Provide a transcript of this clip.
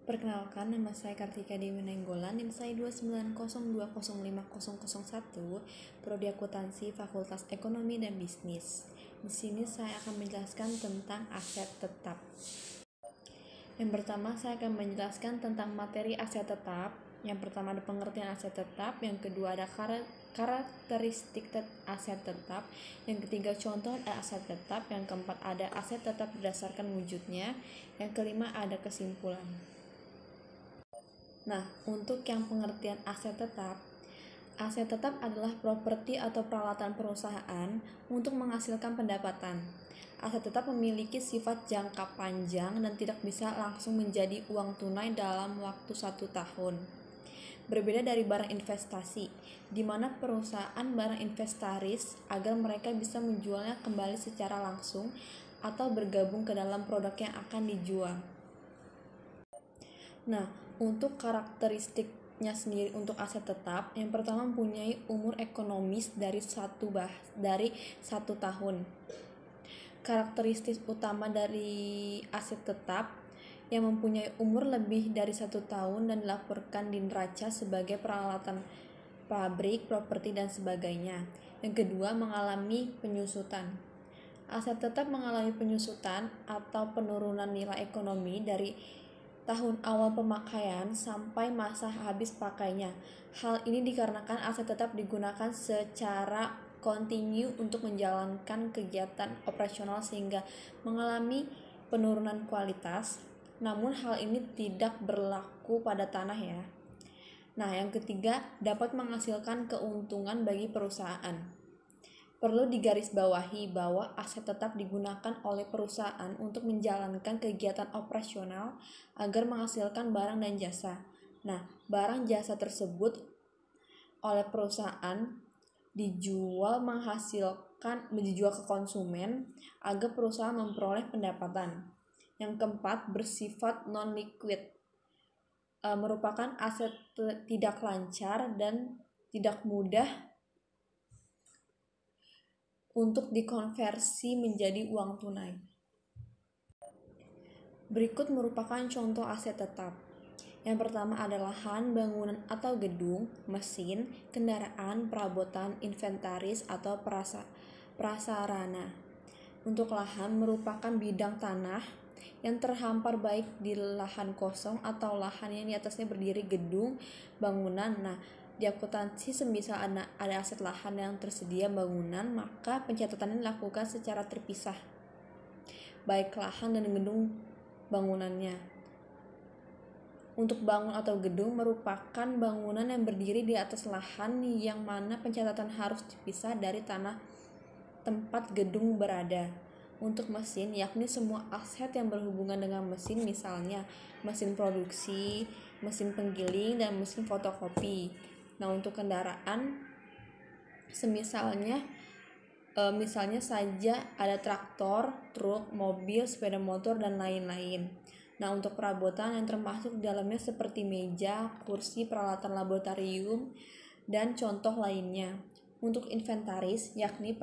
Perkenalkan, nama saya Kartika Dewi Nainggolan, NIM saya 290205001, Prodi Akuntansi Fakultas Ekonomi dan Bisnis. Di sini saya akan menjelaskan tentang aset tetap. Yang pertama, saya akan menjelaskan tentang materi aset tetap. Yang pertama ada pengertian aset tetap, yang kedua ada karakteristik aset tetap, yang ketiga contoh aset tetap, yang keempat ada aset tetap berdasarkan wujudnya, yang kelima ada kesimpulan. Nah, untuk yang pengertian aset tetap adalah properti atau peralatan perusahaan untuk menghasilkan pendapatan. Aset tetap memiliki sifat jangka panjang dan tidak bisa langsung menjadi uang tunai dalam waktu 1 tahun. Berbeda dari barang investasi, di mana perusahaan barang inventaris agar mereka bisa menjualnya kembali secara langsung atau bergabung ke dalam produk yang akan dijual. Nah, untuk karakteristiknya sendiri untuk aset tetap, yang pertama mempunyai umur ekonomis dari 1 tahun. Karakteristik utama dari aset tetap yang mempunyai umur lebih dari 1 tahun dan dilaporkan di neraca sebagai peralatan pabrik, properti, dan sebagainya. Yang kedua, mengalami penyusutan. Aset tetap mengalami penyusutan atau penurunan nilai ekonomi dari tahun awal pemakaian sampai masa habis pakainya. Hal ini dikarenakan aset tetap digunakan secara kontinu untuk menjalankan kegiatan operasional sehingga mengalami penurunan kualitas. Namun hal ini tidak berlaku pada tanah ya. Nah, yang ketiga, dapat menghasilkan keuntungan bagi perusahaan. Perlu digarisbawahi bahwa aset tetap digunakan oleh perusahaan untuk menjalankan kegiatan operasional agar menghasilkan barang dan jasa. Nah, barang jasa tersebut oleh perusahaan dijual ke konsumen agar perusahaan memperoleh pendapatan. Yang keempat, bersifat non-liquid, merupakan aset tidak lancar dan tidak mudah untuk dikonversi menjadi uang tunai. Berikut merupakan contoh aset tetap. Yang pertama adalah lahan, bangunan atau gedung, mesin, kendaraan, perabotan, inventaris atau prasarana. Untuk lahan merupakan bidang tanah yang terhampar baik di lahan kosong atau lahan yang di atasnya berdiri gedung, bangunan. Nah, di akuntansi semisal ada aset lahan yang tersedia bangunan, maka pencatatannya dilakukan secara terpisah, baik lahan dan gedung bangunannya. Untuk bangun atau gedung merupakan bangunan yang berdiri di atas lahan yang mana pencatatan harus dipisah dari tanah tempat gedung berada. Untuk mesin, yakni semua aset yang berhubungan dengan mesin, misalnya mesin produksi, mesin penggiling, dan mesin fotokopi. Nah, untuk kendaraan, misalnya saja ada traktor, truk, mobil, sepeda motor, dan lain-lain. Nah, untuk perabotan yang termasuk di dalamnya seperti meja, kursi, peralatan laboratorium, dan contoh lainnya. Untuk inventaris, yakni